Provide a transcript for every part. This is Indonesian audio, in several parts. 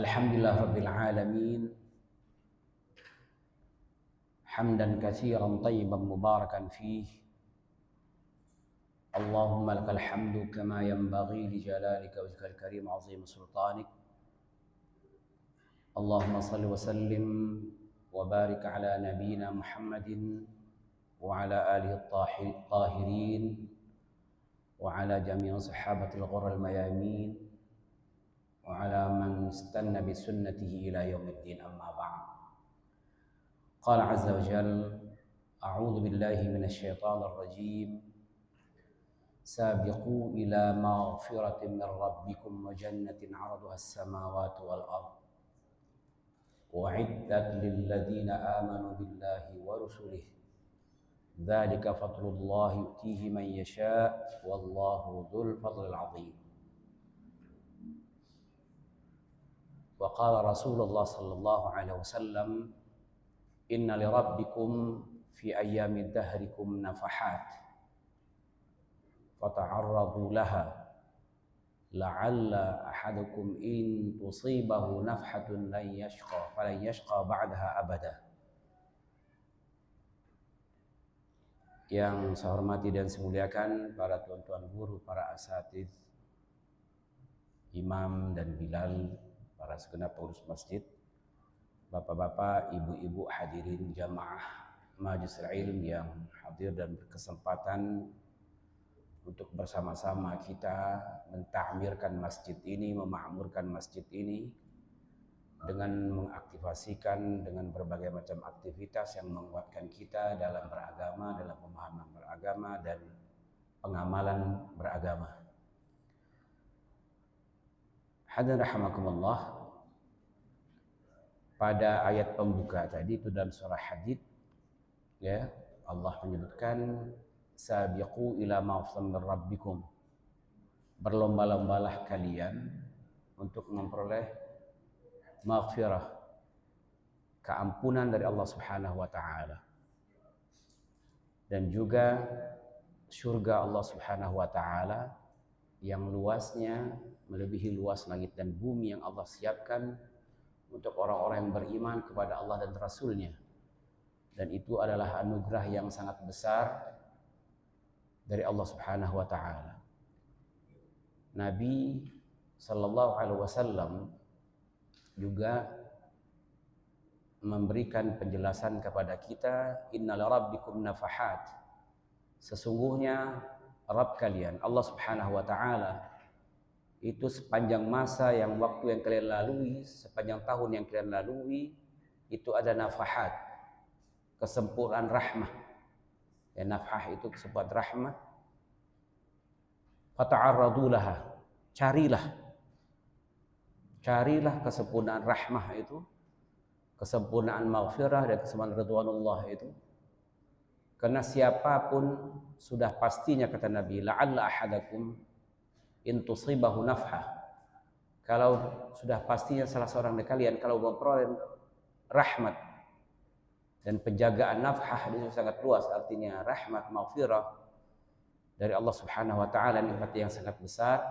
Alhamdulillah Rabbil Alamin. Hamdan katsiran tayyiban mubarakan fih. Allahumma lakal hamdu kama yanbaghi li jalalika wajhikal karim azim sultanik. Allahumma salli wa sallim wa barik ala nabiyyina Muhammadin wa ala alihi at-tahirin wa ala jami'i sahabatil ghurril mayamin wa ala man istanna bi sunnatihi ila yaumiddin, amma ba'd. Qala azza wa jalla, a'udzu billahi minasy syaithanir rajim. Sabiqu ila maghfiratin min rabbikum wa jannatin 'arduha as-samawati wal ardh u'iddat lil ladzina amanu billahi wa rusulihi dzalika fadlullahi yu'tihi man yasha wallahu dzul fadlil 'adzim. Wa qala Rasulullah sallallahu alaihi wasallam, inna li rabbikum fi ayyami dahrikum nafahat fata'arradu laha la'alla ahadukum in tusibahu nafhatun lan yashqa ba'daha abada. Yang saya hormati dan saya muliakan para tuan-tuan guru, para asatidz, imam dan bilal, para segenap pengurus masjid, bapak-bapak, ibu-ibu, hadirin jamaah majelis ilmu yang hadir dan berkesempatan untuk bersama-sama kita mentakmirkan masjid ini, memakmurkan masjid ini dengan mengaktifasikan dengan berbagai macam aktivitas yang menguatkan kita dalam beragama, dalam pemahaman beragama dan pengamalan beragama. Hadirin rahimakumullah. Pada ayat pembuka tadi itu dalam surah Hadid, ya, Allah menyebutkan sabiqu ila maghfiratin min rabbikum. Berlomba-lombalah kalian untuk memperoleh maghfirah, keampunan dari Allah Subhanahu wa taala. Dan juga surga Allah Subhanahu wa taala yang luasnya melebihi luas langit dan bumi yang Allah siapkan untuk orang-orang yang beriman kepada Allah dan Rasul-Nya. Dan itu adalah anugerah yang sangat besar dari Allah Subhanahu wa taala. Nabi sallallahu alaihi wasallam juga memberikan penjelasan kepada kita, innal rabbikum nafahat. Sesungguhnya Rabb kalian, Allah Subhanahu wa taala, itu sepanjang masa yang waktu yang kalian lalui, sepanjang tahun yang kalian lalui, itu ada nafahat, kesempurnaan rahmah. Ya, nafhah itu kesempurnaan rahmah. Fata'arradu laha, carilah kesempurnaan rahmah itu, kesempurnaan maghfirah dan kesempurnaan ridwanullah itu. Karena siapapun sudah pastinya, kata Nabi, la'alla ahadakum in tusibahu nafhah, kalau sudah pastinya salah seorang dari kalian kalau memperoleh rahmat dan penjagaan nafhah itu sangat luas, artinya rahmat maghfirah dari Allah Subhanahu wa taala, nikmat yang sangat besar,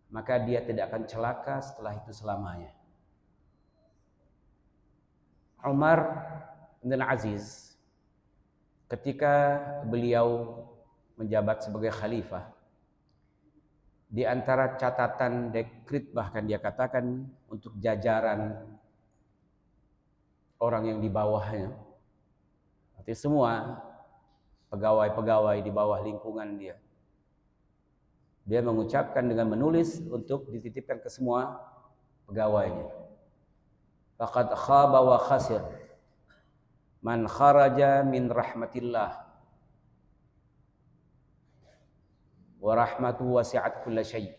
maka dia tidak akan celaka setelah itu selamanya. Umar bin Aziz ketika beliau menjabat sebagai khalifah, di antara catatan dekrit bahkan dia katakan untuk jajaran orang yang di bawahnya, artinya semua pegawai-pegawai di bawah lingkungan dia, dia mengucapkan dengan menulis untuk dititipkan ke semua pegawainya. Faqad khaba wa khasir man kharaja min rahmatillah wa rahmatuhu wasi'at kulla syai'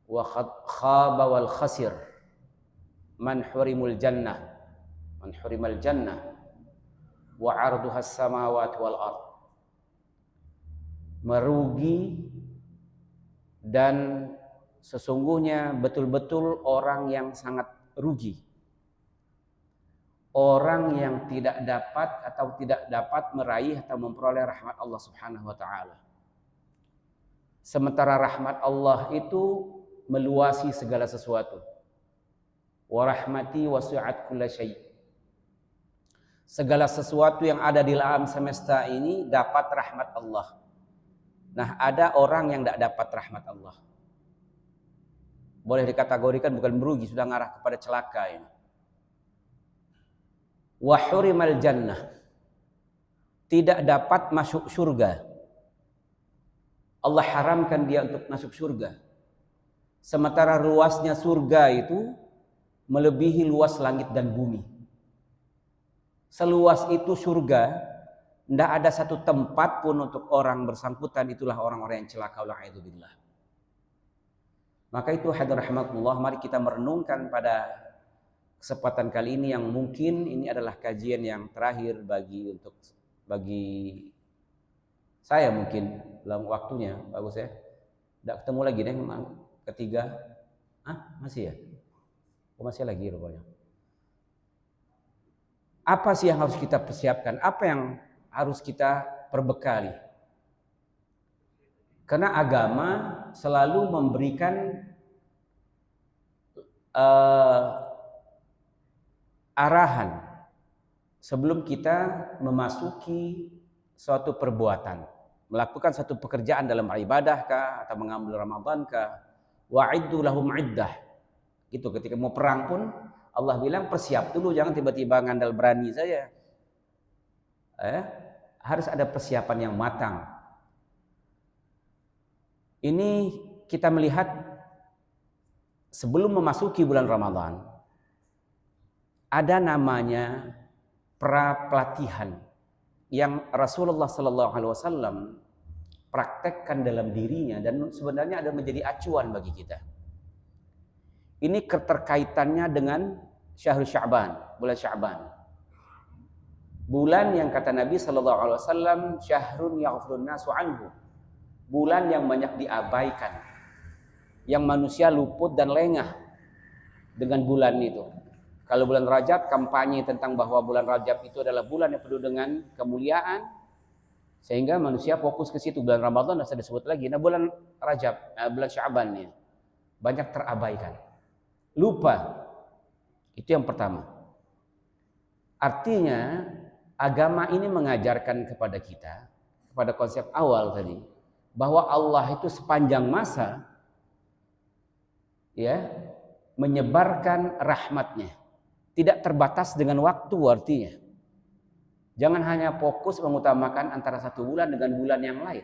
wa khaba wal khasir man hurimal jannah wa 'arduhas samawati wal ardh. Merugi dan sesungguhnya betul-betul orang yang sangat rugi, orang yang tidak dapat meraih atau memperoleh rahmat Allah Subhanahu wa taala. Sementara rahmat Allah itu meluasi segala sesuatu. Wa rahmati wasi'at kulla syai'. Segala sesuatu yang ada di alam semesta ini dapat rahmat Allah. Nah, ada orang yang tidak dapat rahmat Allah. Boleh dikategorikan bukan merugi, sudah ngarah kepada celaka ini. Wa hurimal jannah. Tidak dapat masuk surga. Allah haramkan dia untuk masuk surga. Sementara luasnya surga itu melebihi luas langit dan bumi. Seluas itu surga, tidak ada satu tempat pun untuk orang bersangkutan, itulah orang-orang yang celaka, wa'idzubillah. Maka itu hadirin rahmatullah, mari kita merenungkan pada kesempatan kali ini yang mungkin ini adalah kajian yang terakhir bagi saya mungkin dalam waktunya. Bagus ya. Tidak ketemu lagi deh ketiga. Masih ya? Masih lagi rupanya. Apa sih yang harus kita persiapkan? Apa yang harus kita perbekali? Karena agama selalu memberikan arahan sebelum kita memasuki suatu perbuatan, melakukan satu pekerjaan dalam ibadah kah atau mengambil Ramadan kah. Wa'iddu lahum 'iddah. Itu ketika mau perang pun Allah bilang persiap dulu, jangan tiba-tiba ngandal berani saja. Harus ada persiapan yang matang. Ini kita melihat sebelum memasuki bulan Ramadan ada namanya pra-pelatihan yang Rasulullah SAW praktekkan dalam dirinya dan sebenarnya ada menjadi acuan bagi kita. Ini keterkaitannya dengan Syahrul Sya'ban, bulan Sya'ban. Bulan yang kata Nabi SAW, syahrun yaghfurun nasu anhu. Bulan yang banyak diabaikan. Yang manusia luput dan lengah dengan bulan itu. Kalau bulan Rajab, kampanye tentang bahwa bulan Rajab itu adalah bulan yang penuh dengan kemuliaan. Sehingga manusia fokus ke situ. Bulan Ramadan sudah disebut lagi. Nah bulan Rajab, bulan Sya'ban ini banyak terabaikan. Lupa. Itu yang pertama. Artinya agama ini mengajarkan kepada kita, kepada konsep awal tadi, bahwa Allah itu sepanjang masa ya menyebarkan rahmatnya. Tidak terbatas dengan waktu artinya. Jangan hanya fokus mengutamakan antara satu bulan dengan bulan yang lain.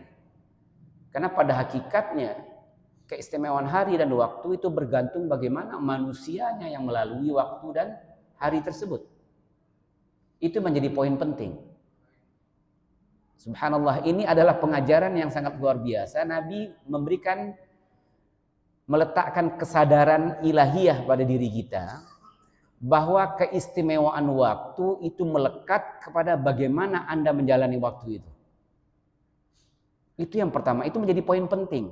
Karena pada hakikatnya keistimewaan hari dan waktu itu bergantung bagaimana manusianya yang melalui waktu dan hari tersebut. Itu menjadi poin penting. Subhanallah, ini adalah pengajaran yang sangat luar biasa. Nabi meletakkan kesadaran ilahiyah pada diri kita bahwa keistimewaan waktu itu melekat kepada bagaimana Anda menjalani waktu itu. Itu yang pertama, itu menjadi poin penting.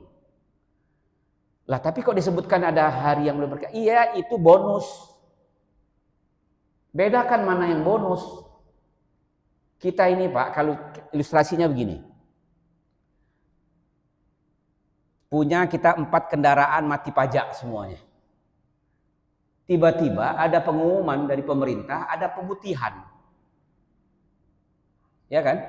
Lah tapi kok disebutkan ada hari yang lebih berkah? Iya, itu bonus. Bedakan mana yang bonus. Kita ini Pak, kalau ilustrasinya begini. Punya kita 4 kendaraan mati pajak semuanya. Tiba-tiba ada pengumuman dari pemerintah, ada pemutihan. Ya kan?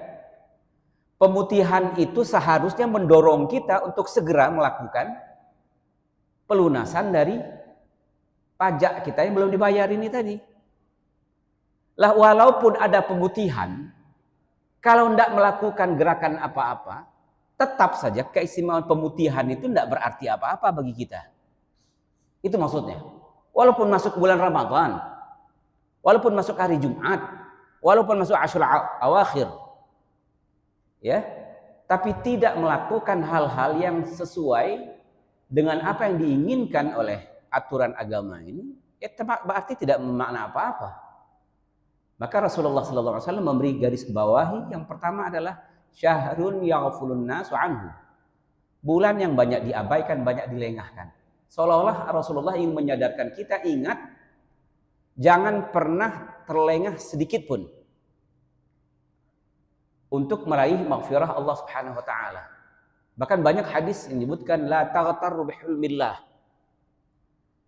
Pemutihan itu seharusnya mendorong kita untuk segera melakukan pelunasan dari pajak kita yang belum dibayar ini tadi. Lah walaupun ada pemutihan, kalau tidak melakukan gerakan apa-apa, tetap saja keistimewaan pemutihan itu tidak berarti apa-apa bagi kita. Itu maksudnya. Walaupun masuk bulan Ramadan, walaupun masuk hari Jumat, walaupun masuk Asyura Awakhir, ya, tapi tidak melakukan hal-hal yang sesuai dengan apa yang diinginkan oleh aturan agama ini, ya berarti tidak bermakna apa-apa. Maka Rasulullah SAW memberi garis bawahi yang pertama adalah syahrun yaghfulun nasu anhu. Bulan yang banyak diabaikan, banyak dilengahkan. Seolah-olah Rasulullah ingin menyadarkan kita, ingat, jangan pernah terlengah sedikit pun untuk meraih maghfirah Allah Subhanahu wa taala. Bahkan banyak hadis yang menyebutkan la taghtarru bihulmillah.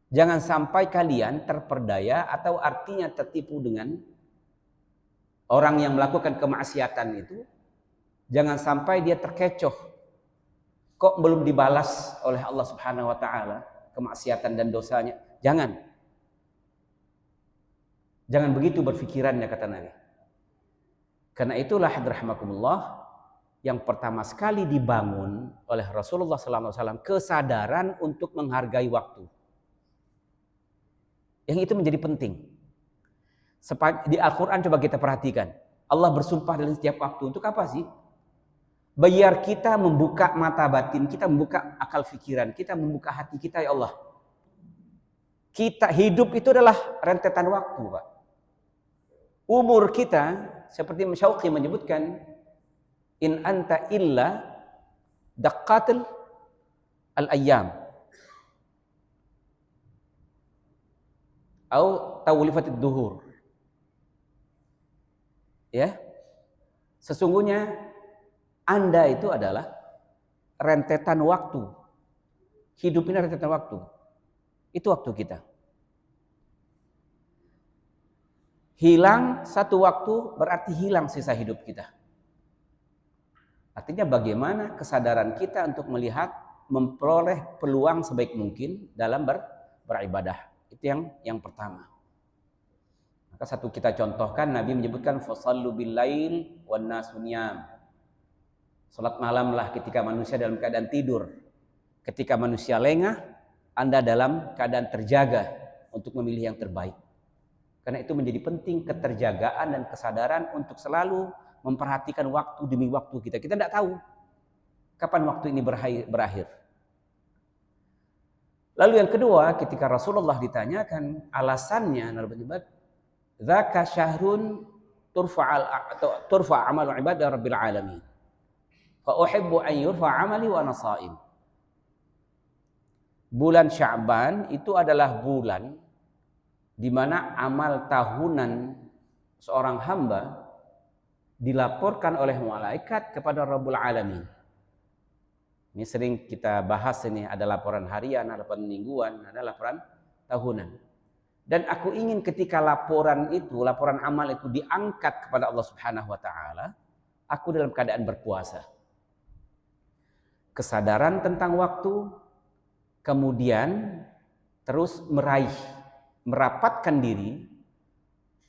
Jangan sampai kalian terperdaya atau artinya tertipu dengan orang yang melakukan kemaksiatan itu. Jangan sampai dia terkecoh. Kok belum dibalas oleh Allah Subhanahu wa taala kemaksiatan dan dosanya? Jangan. Jangan begitu berfikirannya, kata Nabi. Karena itulah hadrahmakumullah, yang pertama sekali dibangun oleh Rasulullah SAW kesadaran untuk menghargai waktu. Yang itu menjadi penting. Di Al-Quran coba kita perhatikan. Allah bersumpah dalam setiap waktu. Untuk apa sih? Biar kita membuka mata batin, kita membuka akal fikiran, kita membuka hati kita, ya Allah. Kita hidup itu adalah rentetan waktu, Pak. Umur kita, seperti Syauqi menyebutkan, in anta illa daqqatil al-ayyam atau tawlifatid duhur. Ya. Sesungguhnya Anda itu adalah rentetan waktu. Hidup ini rentetan waktu. Itu waktu kita. Hilang satu waktu berarti hilang sisa hidup kita. Artinya bagaimana kesadaran kita untuk melihat, memperoleh peluang sebaik mungkin dalam beribadah. Itu yang pertama. Maka satu kita contohkan, Nabi menyebutkan fasallu bil lail wan nasu niyam. Salat malamlah ketika manusia dalam keadaan tidur. Ketika manusia lengah, Anda dalam keadaan terjaga untuk memilih yang terbaik. Karena itu menjadi penting keterjagaan dan kesadaran untuk selalu memperhatikan waktu demi waktu kita. Kita tidak tahu kapan waktu ini berakhir. Lalu yang kedua, ketika Rasulullah ditanyakan alasannya, Nabi menyebut, "Dzaka syahrun turfa amalu ibadah rabbil alamin. Fa uhibbu an yurfa amali wa ana shaim." Bulan Sya'ban itu adalah bulan di mana amal tahunan seorang hamba dilaporkan oleh malaikat kepada Rabbul Alamin. Ini sering kita bahas ini, ada laporan harian, ada laporan mingguan, ada laporan tahunan. Dan aku ingin ketika laporan amal itu diangkat kepada Allah Subhanahu wa taala, aku dalam keadaan berpuasa. Kesadaran tentang waktu, kemudian terus merapatkan diri,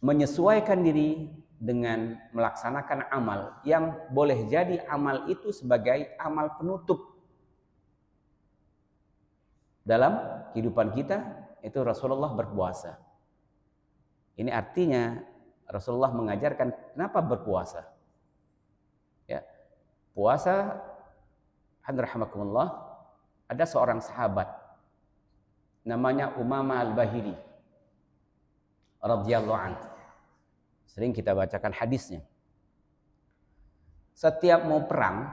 menyesuaikan diri dengan melaksanakan amal yang boleh jadi amal itu sebagai amal penutup dalam kehidupan kita. Itu Rasulullah berpuasa. Ini artinya Rasulullah mengajarkan kenapa berpuasa. Ya, puasa, hadrahmakumullah, ada seorang sahabat namanya Umamah al-Bahili radhiyallahu anhu. Sering kita bacakan hadisnya. Setiap mau perang,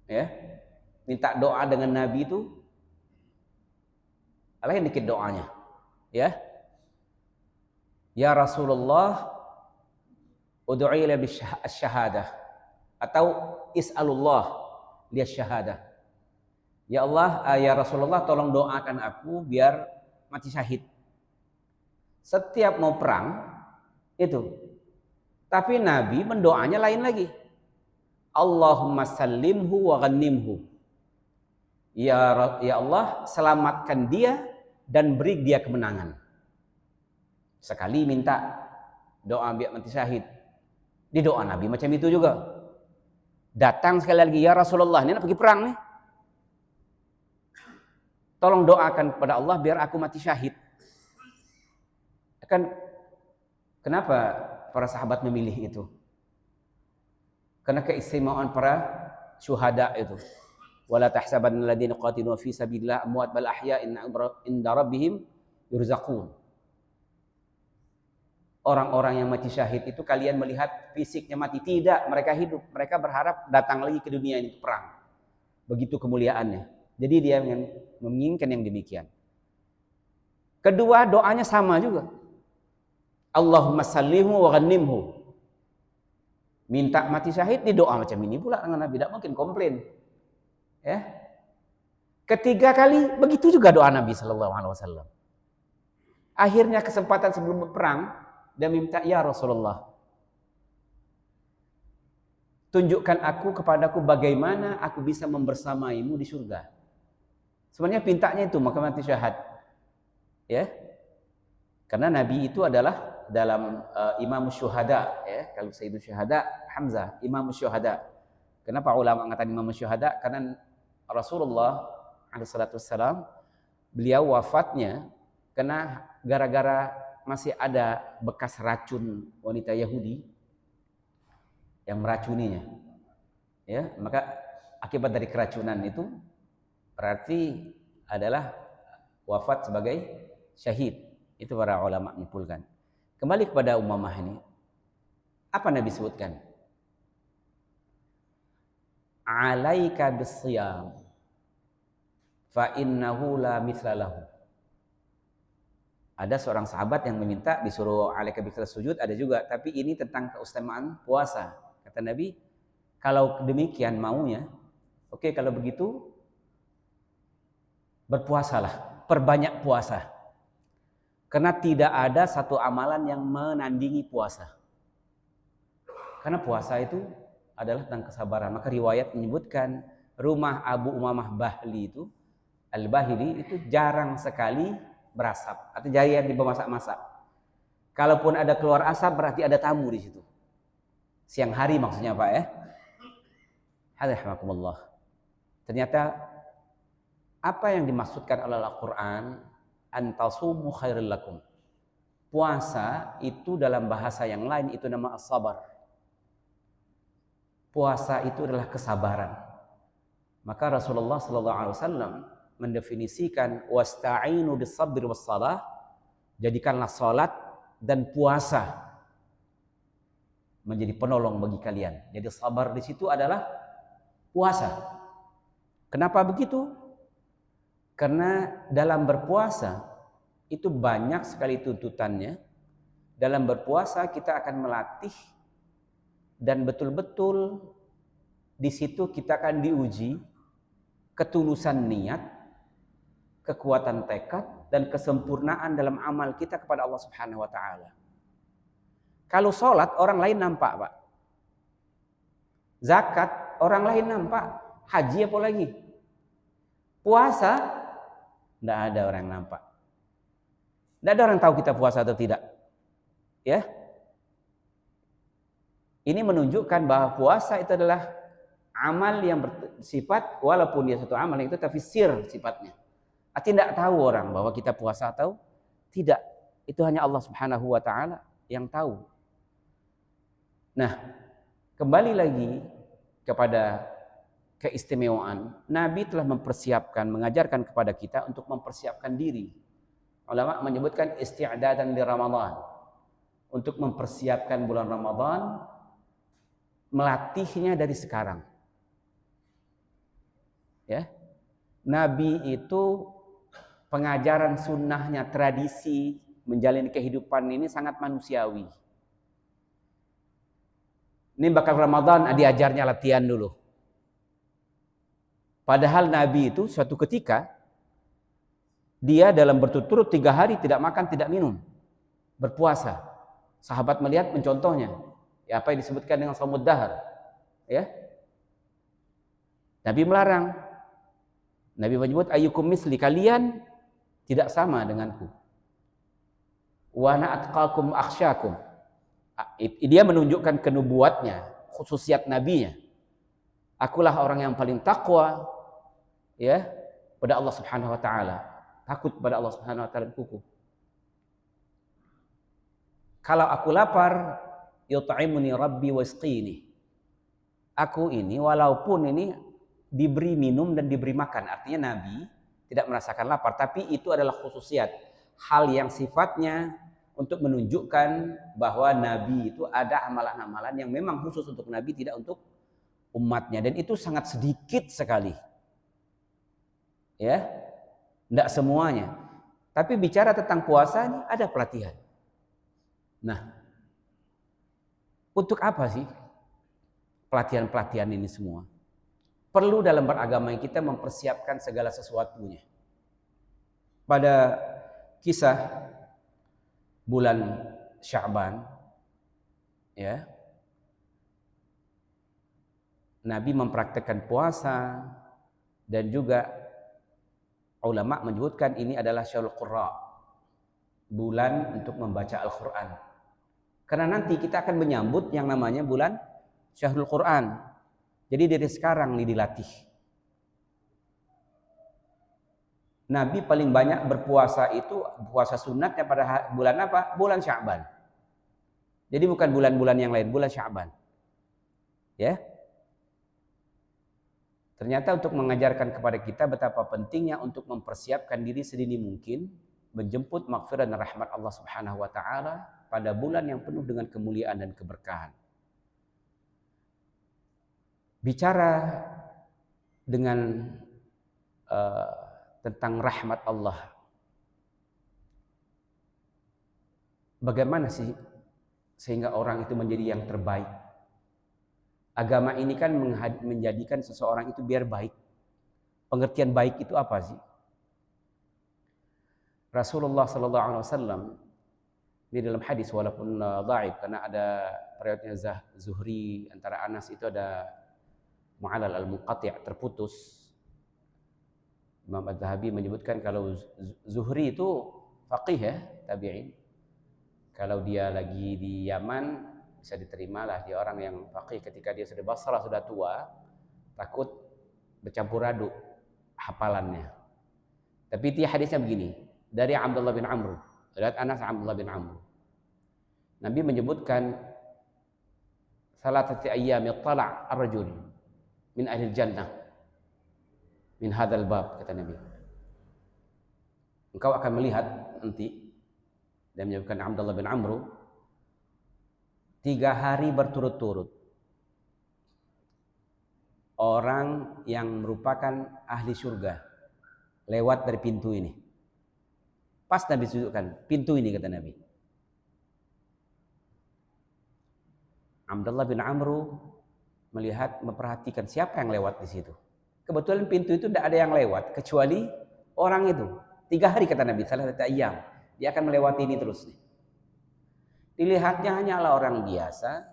ya, minta doa dengan Nabi itu, alahin dikit doanya, ya. Ya Rasulullah, ud'u'i li bisyahadah atau is'alullah li syahadah. Ya Allah, ya Rasulullah, tolong doakan aku biar mati syahid. Setiap mau perang itu. Tapi Nabi mendoanya lain lagi. Allahumma sallimhu wa ghanimhu. Ya Allah, selamatkan dia dan beri dia kemenangan. Sekali minta doa biar mati syahid. Di doa Nabi macam itu juga. Datang sekali lagi, ya Rasulullah, ini nak pergi perang nih. Tolong doakan kepada Allah biar aku mati syahid. Kenapa para sahabat memilih itu? Karena keistimewaan para syuhada itu. Wala tahsabanna alladziina qatilu fi sabilillah amwat bal ahya'un 'inda rabbihim yurzaqun. Orang-orang yang mati syahid itu kalian melihat fisiknya mati, tidak, mereka hidup. Mereka berharap datang lagi ke dunia ini perang. Begitu kemuliaannya. Jadi dia menginginkan yang demikian. Kedua, doanya sama juga. Allahumma sallimhu wa ghanimhu. Minta mati syahid, di doa macam ini pula dengan Nabi, tidak mungkin komplain. Ya. Ketiga kali begitu juga doa Nabi sallallahu alaihi wasallam. Akhirnya kesempatan sebelum berperang dia minta, ya Rasulullah, tunjukkan kepadaku bagaimana aku bisa membersamaimu di surga. Sebenarnya pintanya itu maka mati syahad. Ya. Karena Nabi itu adalah dalam Imam Syuhada, ya. Kalau Sayyidul Syuhada Hamzah, Imam Syuhada. Kenapa ulama mengatakan Imam Syuhada? Karena Rasulullah SAW beliau wafatnya karena gara-gara masih ada bekas racun wanita Yahudi yang meracuninya. Ya, maka akibat dari keracunan itu berarti adalah wafat sebagai syahid. Itu para ulama menyimpulkan. Kembali kepada Umamah ini. Apa Nabi sebutkan? Alaika bisiyam fa innahu la mithla lahu. Ada seorang sahabat yang meminta disuruh alaika bisiyam sujud, ada juga, tapi ini tentang keutamaan puasa. Kata Nabi, kalau demikian maunya, oke, kalau begitu berpuasalah, perbanyak puasa. Karena tidak ada satu amalan yang menandingi puasa. Karena puasa itu adalah tentang kesabaran. Maka riwayat menyebutkan rumah Abu Umamah Bahli itu, Al-Bahili itu jarang sekali berasap atau jarang dimasak-masak. Kalaupun ada keluar asap berarti ada tamu di situ. Siang hari maksudnya Pak ya. Alhamdulillah. Ternyata apa yang dimaksudkan oleh Al-Quran, antasumu khairul lakum. Puasa itu dalam bahasa yang lain itu nama as-sabar. Puasa itu adalah kesabaran. Maka Rasulullah SAW mendefinisikan wasta'inu bis-sabri was-salah, jadikanlah salat dan puasa menjadi penolong bagi kalian. Jadi sabar di situ adalah puasa. Kenapa begitu? Karena dalam berpuasa itu banyak sekali tuntutannya. Dalam berpuasa kita akan melatih dan betul-betul di situ kita akan diuji ketulusan niat, kekuatan tekad dan kesempurnaan dalam amal kita kepada Allah Subhanahu wa taala. Kalau sholat orang lain nampak, Pak. Zakat orang lain nampak, haji apa lagi? Puasa tidak ada orang yang nampak. Tidak ada orang tahu kita puasa atau tidak. Ya. Ini menunjukkan bahwa puasa itu adalah amal yang bersifat, walaupun dia satu amal itu tapi sir sifatnya. Artinya tidak tahu orang bahwa kita puasa atau tidak. Itu hanya Allah Subhanahu wa taala yang tahu. Nah, kembali lagi kepada keistimewaan, Nabi telah mempersiapkan, mengajarkan kepada kita untuk mempersiapkan diri. Ulama menyebutkan isti'dadan di Ramadan. Untuk mempersiapkan bulan Ramadan, melatihnya dari sekarang. Ya. Nabi itu pengajaran sunnahnya, tradisi menjalani kehidupan ini sangat manusiawi. Ini bakal Ramadan diajarnya latihan dulu. Padahal Nabi itu suatu ketika dia dalam berturut-turut 3 hari tidak makan, tidak minum, berpuasa. Sahabat melihat, mencontohnya. Ya, apa yang disebutkan dengan shaumud dahar. Ya. Nabi melarang. Nabi menyebut ayyukum misli, kalian tidak sama denganku. Wa ana atqakum akhsyakum. Dia menunjukkan kenubuatnya, khususiat nabinya. Akulah orang yang paling takwa ya pada Allah Subhanahu wa taala. Takut pada Allah Subhanahu wa taala kuku. Kalau aku lapar, yut'imuni rabbi wasqini. Aku ini walaupun ini diberi minum dan diberi makan, artinya Nabi tidak merasakan lapar, tapi itu adalah khususiat, hal yang sifatnya untuk menunjukkan bahwa Nabi itu ada amalan-amalan yang memang khusus untuk Nabi, tidak untuk umatnya, dan itu sangat sedikit sekali. Ya, tidak semuanya. Tapi bicara tentang puasa ini ada pelatihan. Nah, untuk apa sih pelatihan-pelatihan ini semua? perlu dalam beragama kita mempersiapkan segala sesuatunya. Pada kisah bulan Sya'ban, ya, Nabi mempraktekkan puasa, dan juga ulama menyebutkan ini adalah syahrul qurra, bulan untuk membaca Al-Quran. Karena nanti kita akan menyambut yang namanya bulan syahrul Quran. Jadi dari sekarang nih dilatih. Nabi paling banyak berpuasa itu puasa sunatnya pada bulan apa? Bulan Sya'ban. Jadi bukan bulan-bulan yang lain, bulan Sya'ban. Ya. Ternyata untuk mengajarkan kepada kita betapa pentingnya untuk mempersiapkan diri sedini mungkin menjemput maghfirah dan rahmat Allah Subhanahu wa taala pada bulan yang penuh dengan kemuliaan dan keberkahan. Bicara dengan tentang rahmat Allah. Bagaimana sih sehingga orang itu menjadi yang terbaik? Agama ini kan menjadikan seseorang itu biar baik. Pengertian baik itu apa sih? Rasulullah sallallahu alaihi wasallam di dalam hadis, walaupun dhaif karena ada riwayatnya Zuhri, antara Anas itu ada mu'allal al-munqati', terputus. Imam Az-Zahabi menyebutkan kalau Zuhri itu faqih ya, tabi'in. Kalau dia lagi di Yaman bisa diterimalah, dia orang yang faqih. Ketika dia sudah Basrah, sudah tua, takut bercampur aduk hafalannya. Tapi dia hadisnya begini, dari Abdullah bin Amr, dari Anas Abdullah bin Amr. Nabi menyebutkan salatati ayyam tala' ar-rajul min ahli jannah min hadzal bab, kata Nabi. Engkau akan melihat nanti, dan menyebutkan Abdullah bin Amr, 3 hari berturut-turut orang yang merupakan ahli surga lewat dari pintu ini. Pas Nabi tunjukkan pintu ini, kata Nabi. Abdullah bin Amr melihat, memperhatikan siapa yang lewat di situ. Kebetulan pintu itu tidak ada yang lewat kecuali orang itu. 3 hari, kata Nabi, salah satu ayyam, dia akan melewati ini terus nih. Dilihatnya hanyalah orang biasa,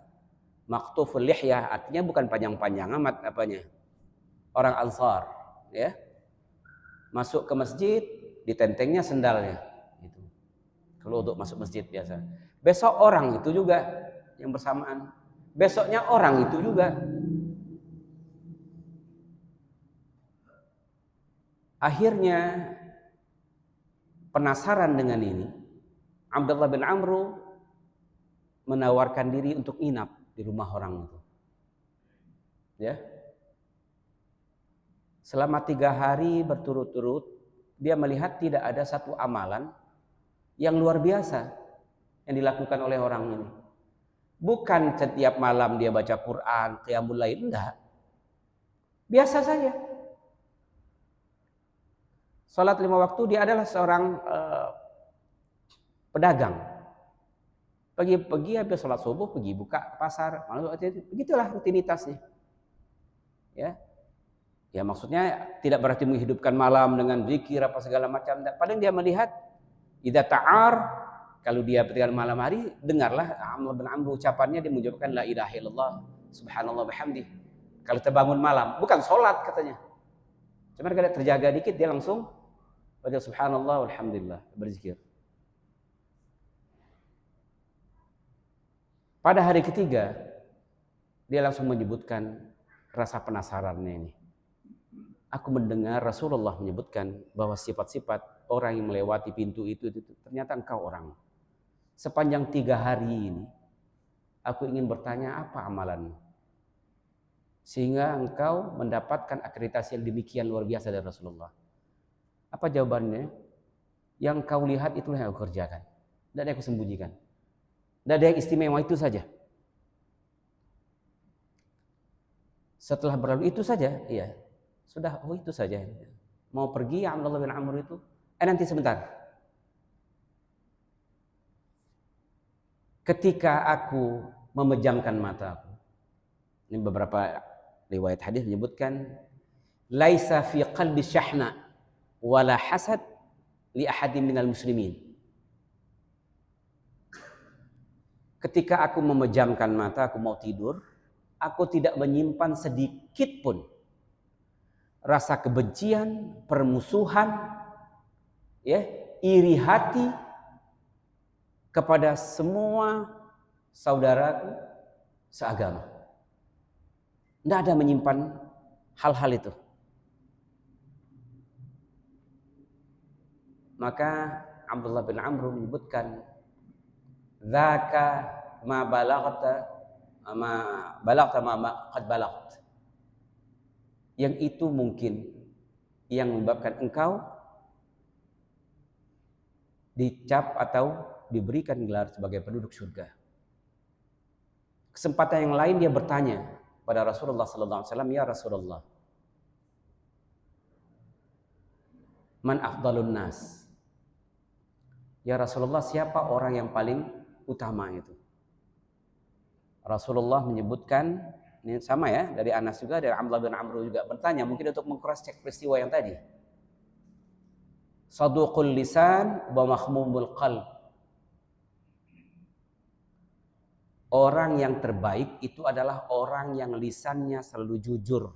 maktuful lihyah, artinya bukan panjang-panjang amat apanya. Orang Ansar, ya. Masuk ke masjid, ditentengnya sendalnya gitu. Kalau untuk masuk masjid biasa. Besok orang itu juga yang bersamaan. Besoknya orang itu juga. Akhirnya penasaran dengan ini, Abdullah bin Amr menawarkan diri untuk nginap di rumah orang itu. Ya. Selama 3 hari berturut-turut, dia melihat tidak ada satu amalan yang luar biasa yang dilakukan oleh orang ini. Bukan setiap malam dia baca Quran, qiyamul lail, enggak. Biasa saja. Salat 5 waktu, dia adalah seorang pedagang. Pagi-pagi habis salat subuh pergi buka pasar, begitulah rutinitasnya. Ya. Ya maksudnya tidak berarti menghidupkan malam dengan zikir apa segala macam. Paling dia melihat idza ta'ar, kalau dia tinggal malam hari, dengarlah Abdullah bin Amr ucapannya, dia mengucapkan la ilaha illallah subhanallah bihamdi. Kalau terbangun malam, bukan sholat katanya. Cuma kalau terjaga dikit dia langsung baca subhanallah walhamdulillah, berzikir. Pada hari ketiga dia langsung menyebutkan rasa penasarannya ini. Aku mendengar Rasulullah menyebutkan bahwa sifat-sifat orang yang melewati pintu itu ternyata engkau orang. Sepanjang 3 hari ini aku ingin bertanya apa amalanmu, sehingga engkau mendapatkan akreditasi yang demikian luar biasa dari Rasulullah. Apa jawabannya? Yang kau lihat itulah yang aku kerjakan. Tidak ada yang aku sembunyikan. Tidak ada yang istimewa, itu saja. Setelah berlalu itu saja, iya. Sudah, oh itu saja. Mau pergi ya Abdullah bin Amr itu? Nanti sebentar. Ketika aku memejamkan mataku, ini beberapa riwayat hadis menyebutkan laisa fi qalbi syahna wala hasad li ahadin minal muslimin. Ketika aku memejamkan mata, aku mau tidur, aku tidak menyimpan sedikit pun rasa kebencian, permusuhan, ya, iri hati kepada semua saudaraku seagama. Tidak ada menyimpan hal-hal itu. Maka Abdullah bin Amr menyebutkan, "Dzaka ma balaghta ma qad balaght." Yang itu mungkin yang menyebabkan engkau dicap atau diberikan gelar sebagai penduduk surga. Kesempatan yang lain dia bertanya pada Rasulullah sallallahu alaihi wasallam, "Ya Rasulullah, man afdalun nas?" Ya Rasulullah, siapa orang yang paling utama itu? Rasulullah menyebutkan, ini sama ya, dari Anas juga, dari Abdullah bin Amr juga bertanya, mungkin untuk meng-cross check peristiwa yang tadi. Saduqul lisan wa mahmumul qalb. Orang yang terbaik itu adalah orang yang lisannya selalu jujur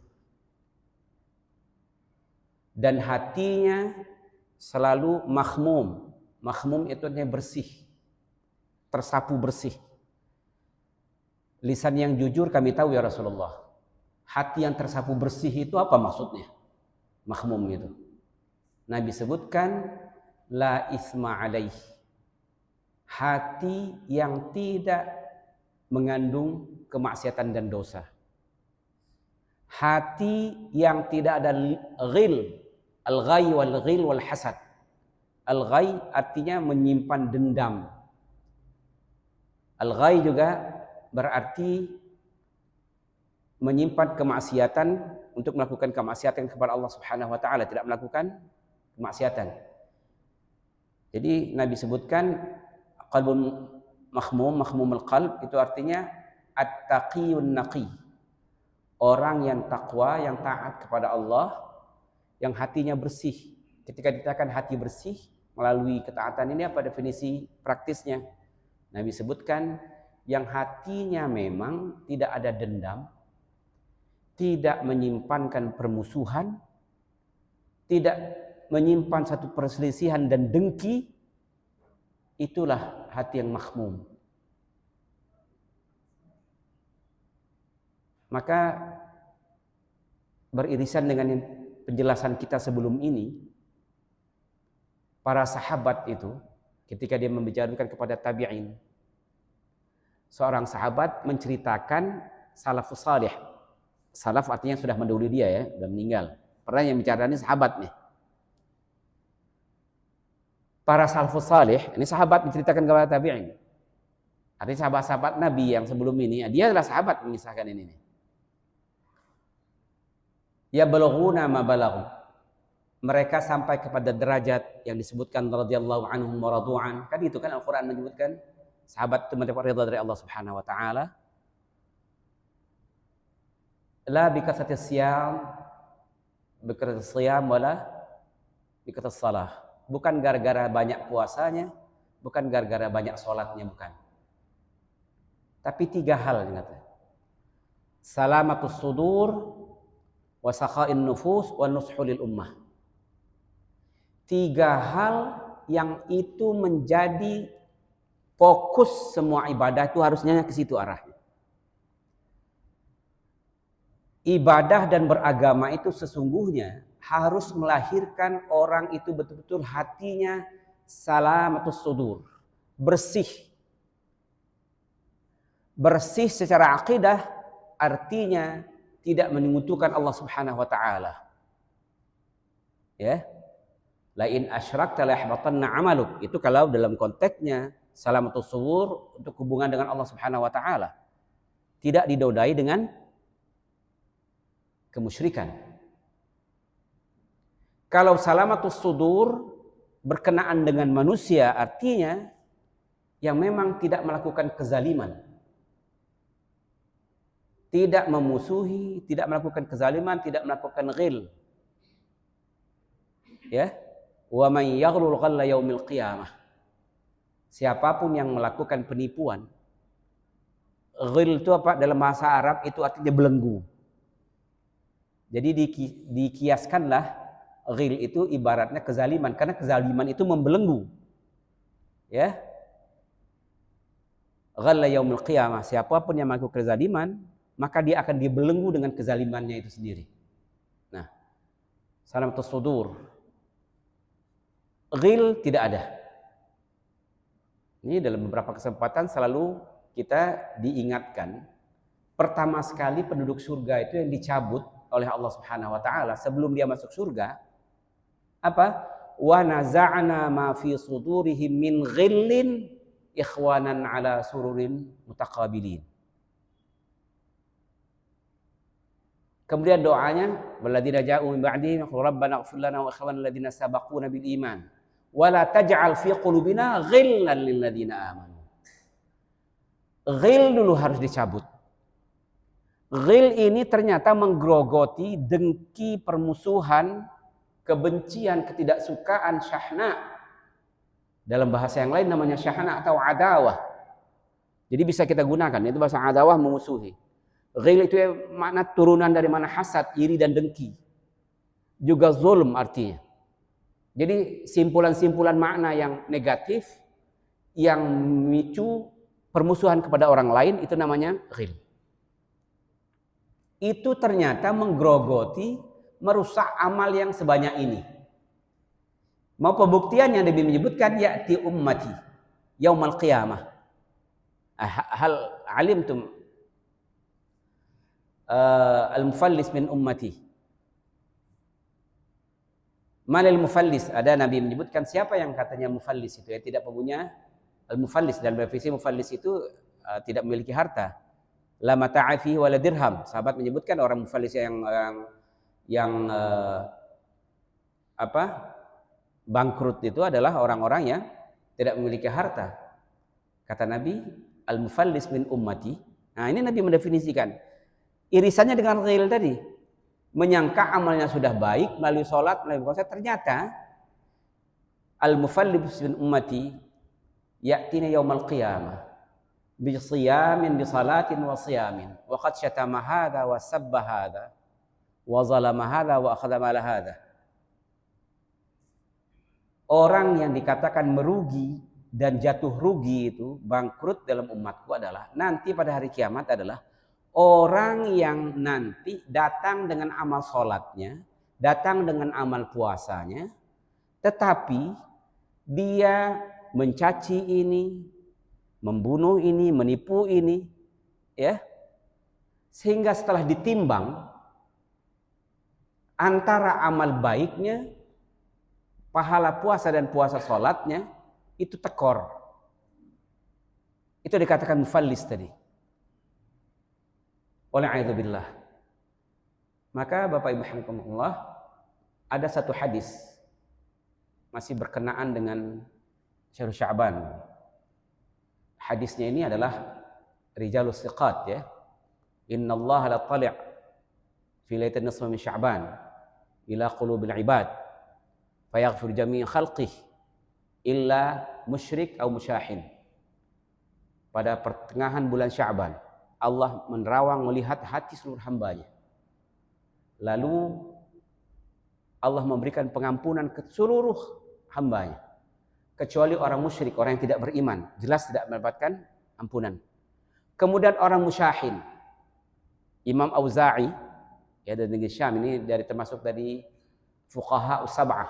dan hatinya selalu mahmum. Mahmum itu artinya bersih, tersapu bersih. Lisan yang jujur kami tahu ya Rasulullah. Hati yang tersapu bersih itu apa maksudnya? Mahmum itu. Nabi sebutkan la isma alaih. Hati yang tidak mengandung kemaksiatan dan dosa. Hati yang tidak ada ghil, al-ghai wal ghil wal hasad. Al-ghai artinya menyimpan dendam. Al-ghai juga berarti menyimpan kemaksiatan untuk melakukan kemaksiatan kepada Allah Subhanahu wa taala, tidak melakukan kemaksiatan. Jadi Nabi sebutkan qalbun mahmumul qalb itu artinya at-taqiyun naqi. Orang yang takwa, yang taat kepada Allah, yang hatinya bersih. Ketika dikatakan hati bersih melalui ketaatan ini apa definisi praktisnya? Nabi sebutkan yang hatinya memang tidak ada dendam, tidak menyimpankan permusuhan, tidak menyimpan satu perselisihan dan dengki, itulah hati yang mahmum. Maka beririsan dengan penjelasan kita sebelum ini, para sahabat itu ketika dia membicarakan kepada tabi'in, seorang sahabat menceritakan salafus salih. Salaf artinya sudah mendahului dia ya, sudah meninggal. Pernah yang bicara ini sahabat nih. Para salafus salih, ini sahabat menceritakan kepada tabi'in. Artinya sahabat-sahabat Nabi yang sebelum ini, dia adalah sahabat mengisahkan ini. Ya balaghuna ma balaghu. Mereka sampai kepada derajat yang disebutkan radhiyallahu anhum wa radu'an. Kan itu kan Al-Qur'an menyebutkan sahabat itu mendapat ridha dari Allah Subhanahu wa taala. La bikasatis siyam wala bikatas salah. Bukan gara-gara banyak puasanya, bukan gara-gara banyak sholatnya, bukan. Tapi 3 hal kata. Salamatus sudur wa sakhain nufus wa nushu lil ummah. 3 hal yang itu menjadi fokus semua ibadah itu harusnya ke situ arahnya. Ibadah dan beragama itu sesungguhnya harus melahirkan orang itu betul-betul hatinya salamatus sudur, bersih. Bersih secara akidah artinya tidak menyekutukan Allah Subhanahu wa taala. Ya. La in asyrakta la yahbatanna 'amaluk. Itu kalau dalam konteksnya salamatus sudur untuk hubungan dengan Allah Subhanahu wa taala. Tidak didodai dengan kemusyrikan. Kalau salamatus sudur berkenaan dengan manusia artinya yang memang tidak melakukan kezaliman. Tidak memusuhi, tidak melakukan kezaliman, tidak melakukan ghil, Ya. Wa may yaghlul ghalla yaumil qiyamah. Siapapun yang melakukan penipuan. Ghil itu apa? Dalam bahasa Arab itu artinya belenggu. Jadi dikiaskanlah ghil itu ibaratnya kezaliman, karena kezaliman itu membelenggu. Ya. Ghalla yaumil qiyamah. Siapapun yang melakukan kezaliman, maka dia akan dibelenggu dengan kezalimannya itu sendiri. Nah, salamatus sudur. Ghil tidak ada. Ini dalam beberapa kesempatan selalu kita diingatkan. Pertama sekali penduduk surga itu yang dicabut oleh Allah Subhanahu wa taala sebelum dia masuk surga. Apa? Wa naza'na ma fi sudurihim min ghillin ikhwanan ala sururin mutaqabilin. Kemudian doanya, walladzina ja'u min ba'dihim rabbana ighfir lana wa ikhwana alladziina sabaquna bil iman wa la taj'al fi qulubina ghillan lil ladzina amanu. Ghil dulu harus dicabut. Ghil ini ternyata menggerogoti dengki, permusuhan, kebencian, ketidaksukaan, syahna. Dalam bahasa yang lain namanya syahna atau adawah. Jadi bisa kita gunakan, itu bahasa adawah, memusuhi. Ghil itu makna turunan dari mana hasad, iri dan dengki. Juga zulm artinya. Jadi simpulan-simpulan makna yang negatif yang memicu permusuhan kepada orang lain itu namanya ghil. Itu ternyata menggerogoti, merusak amal yang sebanyak ini. Mau pembuktiannya Nabi menyebutkan ya'ti ummati yaumal qiyamah. Hal alimtum al-mufallis min ummati. Manal mufallis? Ada Nabi menyebutkan siapa yang katanya mufallis itu ya, tidak punya al-mufallis. Dalam definisi mufallis itu tidak memiliki harta. La mata'a fihi wala dirham. Sahabat menyebutkan orang mufallis yang bangkrut itu adalah orang-orang yang tidak memiliki harta. Kata Nabi, al-mufallis min ummati. Nah, ini Nabi mendefinisikan. Irisannya dengan ghil tadi. Menyangka amalnya sudah baik melalui sholat, melalui puasa, ternyata al-mufallis min ummati ya'tina yaumal qiyamah bi siyamin bi salatin wa siyamin wa qad syatama hadha wa sabba hadha wa zalama hadha wa akhadha mala hadha. Orang yang dikatakan merugi dan jatuh rugi itu, bangkrut dalam umatku adalah nanti pada hari kiamat adalah orang yang nanti datang dengan amal sholatnya, datang dengan amal puasanya, tetapi dia mencaci ini, membunuh ini, menipu ini, ya, sehingga setelah ditimbang antara amal baiknya, pahala puasa dan puasa sholatnya itu tekor. Itu dikatakan mufallis tadi. Wala'idzubillah. Maka Bapak Ibu rahimakumullah, ada satu hadis masih berkenaan dengan syahr Sya'ban. Hadisnya ini adalah rijalus thiqat ya. Innallaha la tali' fi lailatin nisfi min Sya'ban ila qulubil ibad fayaghfir jami' khalqih illa musyrik atau musyahin. Pada pertengahan bulan Sya'ban Allah menerawang melihat hati seluruh hambanya. Lalu Allah memberikan pengampunan ke seluruh hambanya. Kecuali orang musyrik, orang yang tidak beriman. Jelas tidak mendapatkan ampunan. Kemudian orang musyahin. Imam Auza'i, ya dari negeri Syam, ini termasuk dari fuqaha sab'ah.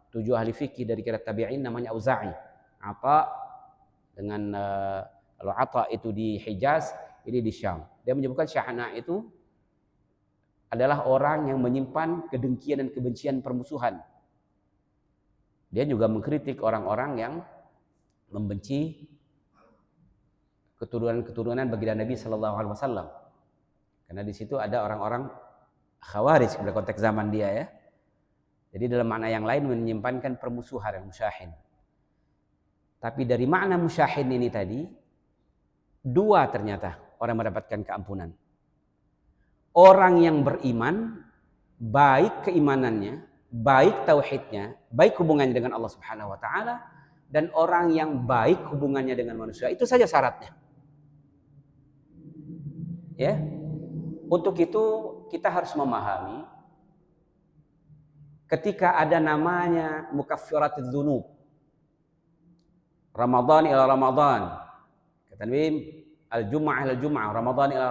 7 ahli fikih dari kira tabi'in namanya Auza'i. Ata dengan kalau Ata itu di Hijaz, ini di Syam. Dia menyebutkan syahna itu adalah orang yang menyimpan kedengkian dan kebencian permusuhan. Dia juga mengkritik orang-orang yang membenci keturunan-keturunan baginda Nabi Sallallahu Alaihi Wasallam. Karena di situ ada orang-orang Khawarij pada konteks zaman dia ya. Jadi dalam makna yang lain menyimpankan permusuhan, musyahin. Tapi dari makna musyahin ini tadi, 2 ternyata orang mendapatkan keampunan. Orang yang beriman, baik keimanannya, baik tauhidnya, baik hubungannya dengan Allah Subhanahu wa taala, dan orang yang baik hubungannya dengan manusia. Itu saja syaratnya. Ya. Untuk itu kita harus memahami ketika ada namanya mukaffiratudz dzunub. Ramadan ila Ramadan. Kata Nabi, al-jum'ah ila jum'ah, Ramadan ila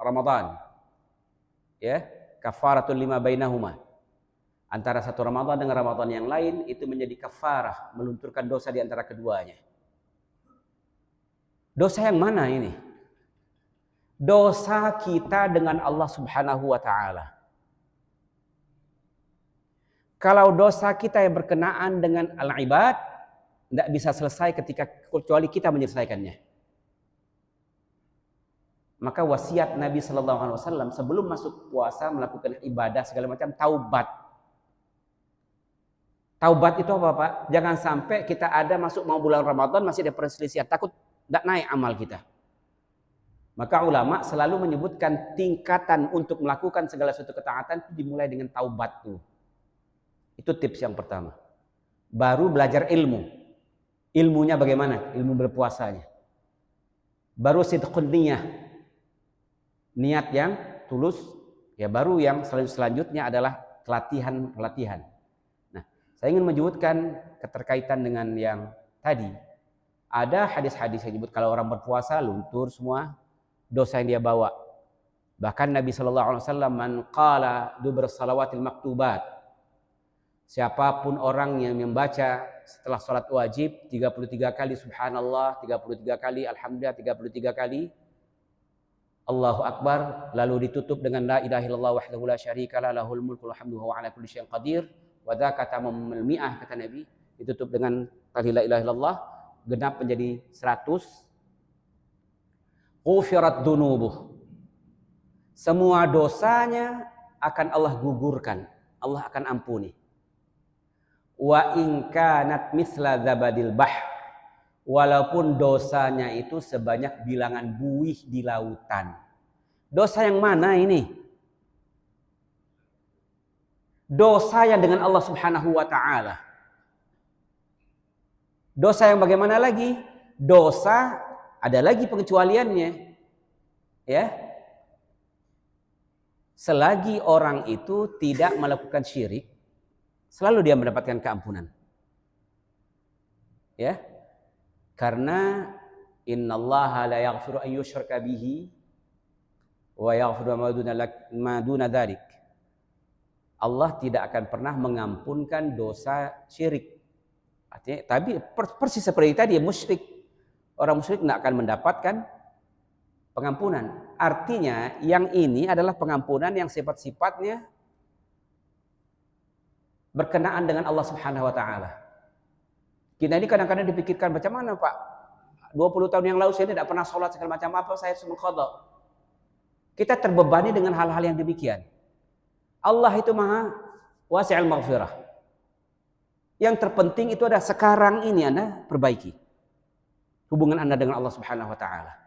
Ramadan. Ya, kafaratul lima bainahuma. Antara satu Ramadan dengan Ramadan yang lain itu menjadi kafarah, melunturkan dosa di antara keduanya. Dosa yang mana ini? Dosa kita dengan Allah Subhanahu wa taala. Kalau dosa kita yang berkenaan dengan al-ibad, tidak bisa selesai kecuali kita menyelesaikannya. Maka wasiat Nabi Sallallahu Alaihi Wasallam sebelum masuk puasa melakukan ibadah segala macam, taubat. Taubat itu apa Pak? Jangan sampai kita ada masuk mau bulan Ramadan masih ada perselisihan, takut tidak naik amal kita. Maka ulama selalu menyebutkan tingkatan untuk melakukan segala sesuatu ketaatan itu dimulai dengan taubat dulu. Itu tips yang pertama. Baru belajar ilmu. Ilmunya bagaimana? Ilmu berpuasanya. Baru sidqun niyah. Niat yang tulus. Ya baru yang selanjutnya adalah pelatihan. Nah, saya ingin menyebutkan keterkaitan dengan yang tadi. Ada hadis-hadis yang menyebut kalau orang berpuasa luntur semua dosa yang dia bawa. Bahkan Nabi SAW man qala dubur salawatil maktubat. Siapapun orang yang membaca setelah salat wajib 33 kali subhanallah, 33 kali alhamdulillah, 33 kali Allahu akbar, lalu ditutup dengan la ilaha illallah wahdahu la syarikalah lahul mulku wal hamdu wa ala kulli syai'in qadir wa dzaka tamamul mi'ah, kata Nabi, ditutup dengan la ilaha illallah, genap menjadi 100. Ghufirat dunubuh. Semua dosanya akan Allah gugurkan, Allah akan ampuni. Wa in kanat misla zabadil bahr. Walaupun dosanya itu sebanyak bilangan buih di lautan. Dosa yang mana ini? Dosa yang dengan Allah Subhanahu wa taala. Dosa yang bagaimana lagi? Dosa ada lagi pengecualiannya. Ya. Selagi orang itu tidak melakukan syirik, selalu dia mendapatkan keampunan. Ya. Karena innallaha la yaghfiru an yushraka bihi wa yaghfiru ma duna dzalik. Allah tidak akan pernah mengampunkan dosa syirik. Artinya, tapi persis seperti tadi musyrik. Orang musyrik tidak akan mendapatkan pengampunan. Artinya yang ini adalah pengampunan yang sifat-sifatnya berkenaan dengan Allah Subhanahu wa taala. Kita ini kadang-kadang dipikirkan macam mana Pak? 20 tahun yang lalu saya tidak pernah sholat segala macam, apa saya harus mengqadha? Kita terbebani dengan hal-hal yang demikian. Allah itu maha wasi'ul maghfirah. Yang terpenting itu adalah sekarang ini Anda perbaiki hubungan Anda dengan Allah Subhanahu wa taala.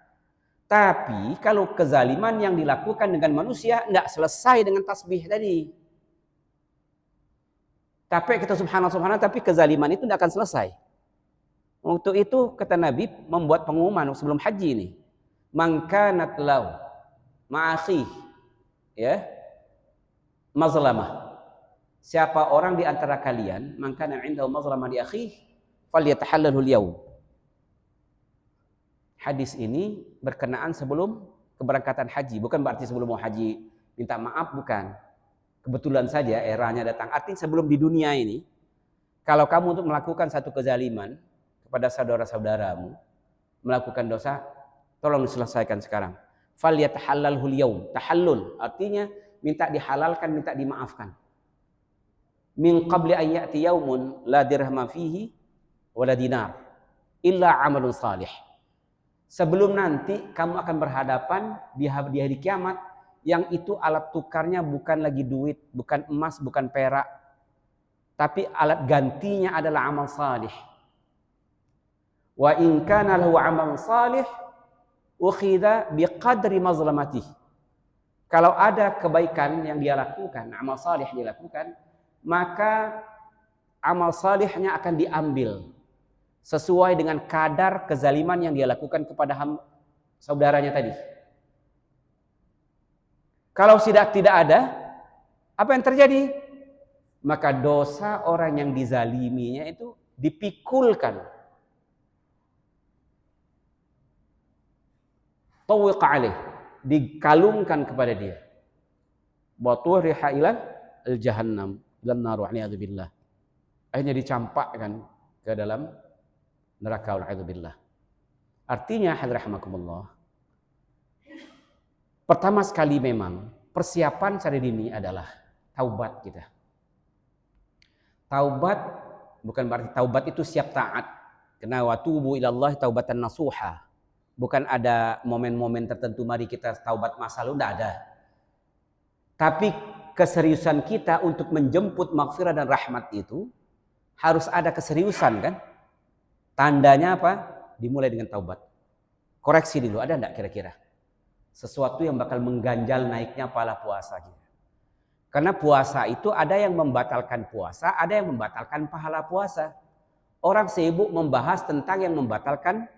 Tapi kalau kezaliman yang dilakukan dengan manusia tidak selesai dengan tasbih tadi. Tapi kita subhanallah, tapi kezaliman itu tidak akan selesai. Untuk itu kata Nabi membuat pengumuman sebelum haji ini. Man kanat lahu ma'akhi ya mazlamah. Siapa orang di antara kalian man kana 'indahu mazlamah li akhihi falyatahallalhu al-yawm. Hadis ini berkenaan sebelum keberangkatan haji, bukan berarti sebelum mau haji minta maaf, bukan. Kebetulan saja eranya datang. Artinya sebelum di dunia ini, kalau kamu untuk melakukan satu kezaliman kepada saudara-saudaramu, melakukan dosa, tolong diselesaikan sekarang. Falyatahallalhu al-yawm. Tahallul artinya minta dihalalkan, minta dimaafkan. Min qabli an ya'ti yaumun la dirham fihi wa la dinar illa 'amalun salih. Sebelum nanti kamu akan berhadapan di hari kiamat yang itu alat tukarnya bukan lagi duit, bukan emas, bukan perak, tapi alat gantinya adalah amal salih. Wa in kana lahu amal salih ukhidha biqadri mazlamatih. Kalau ada kebaikan yang dia lakukan, amal salih dia lakukan, maka amal salihnya akan diambil sesuai dengan kadar kezaliman yang dia lakukan kepada saudaranya tadi. Kalau tidak ada, apa yang terjadi? Maka dosa orang yang dizaliminya itu dipikulkan. Tawiqa alaih, dikalungkan kepada dia. Batuhriha ilal al-jahannam, ilan naru a'udzubillah. Akhirnya dicampakkan ke dalam neraka a'udzubillah. Artinya hadrahmakumullah. Pertama sekali memang persiapan cari dini adalah taubat kita. Taubat bukan berarti taubat itu siap taat. Karena watubu ilallahi taubatan nasuha. Bukan ada momen-momen tertentu mari kita taubat masa lalu, tidak ada. Tapi keseriusan kita untuk menjemput maghfirah dan rahmat itu harus ada keseriusan kan? Tandanya apa? Dimulai dengan taubat. Koreksi dulu, ada enggak kira-kira? Sesuatu yang bakal mengganjal naiknya pahala puasa kita. Karena puasa itu ada yang membatalkan puasa, ada yang membatalkan pahala puasa. Orang sibuk membahas tentang yang membatalkan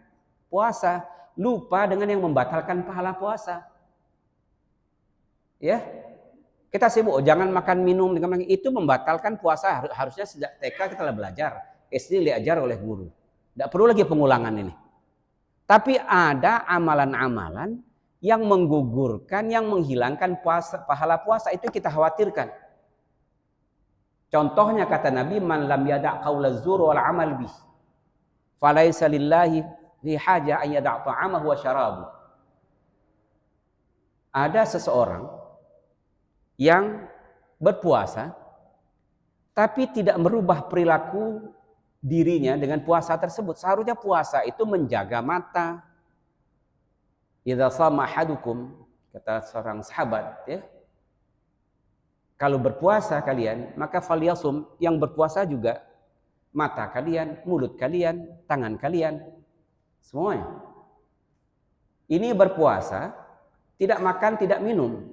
puasa, lupa dengan yang membatalkan pahala puasa. Ya, kita sibuk, jangan makan minum, itu membatalkan puasa. Harusnya sejak TK kita belajar, SD diajar oleh guru. Tidak perlu lagi pengulangan ini. Tapi ada amalan-amalan yang menggugurkan, yang menghilangkan pahala puasa, itu kita khawatirkan. Contohnya kata Nabi, man lam yada' qaulaz zur wal amal bih, falaisa lillahi fi haja an yada' ta'amahu wa syarabu. Ada seseorang yang berpuasa tapi tidak merubah perilaku dirinya dengan puasa tersebut. Seharusnya puasa itu menjaga mata. Idza shama ahadukum, kata seorang sahabat, ya, kalau berpuasa kalian, maka falyasum, yang berpuasa juga mata kalian, mulut kalian, tangan kalian, semuanya. Ini berpuasa, tidak makan, tidak minum,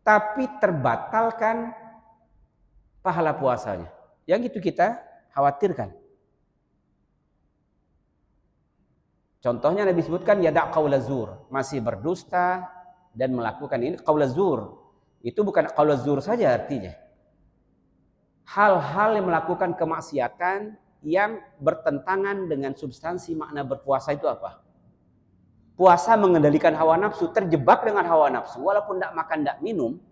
tapi terbatalkan pahala puasanya. Yang itu kita khawatirkan. Contohnya Nabi sebutkan yada' qaulaz zur, masih berdusta dan melakukan ini qaulaz zur. Itu bukan qaulaz zur saja artinya. Hal-hal yang melakukan kemaksiatan yang bertentangan dengan substansi makna berpuasa itu apa? Puasa mengendalikan hawa nafsu, terjebak dengan hawa nafsu, walaupun tidak makan, tidak minum,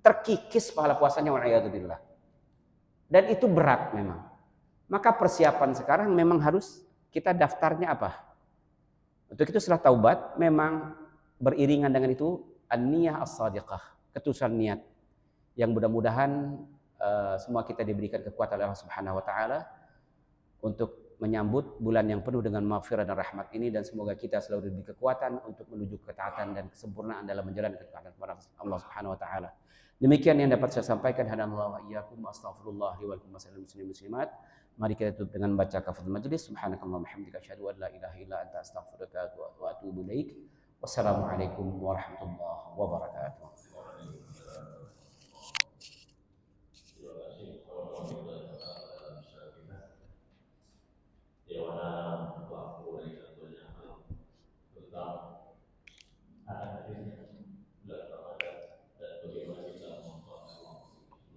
terkikis pahala puasanya, wa'iyadzubillah. Dan itu berat memang. Maka persiapan sekarang memang harus kita daftarnya apa? Untuk itu setelah taubat memang beriringan dengan itu an-niyah as-sadiqah, ketulusan niat. Yang mudah-mudahan semua kita diberikan kekuatan oleh Allah Subhanahu wa taala untuk menyambut bulan yang penuh dengan maghfirah dan rahmat ini, dan semoga kita selalu diberi kekuatan untuk menuju ketaatan dan kesempurnaan dalam menjalankan ketaatan kepada Allah Subhanahu wa taala. Demikian yang dapat saya sampaikan. Hadanallahu wa iyyakum, astaghfirullah li wa lakum muslimin muslimat. Mari kita tutup dengan baca kafaratul majlis. Subhanakallahumma hamdika asyhadu an la ilaha illa anta astaghfiruka wa atubu ilaik. Wassalamualaikum warahmatullahi wabarakatuh.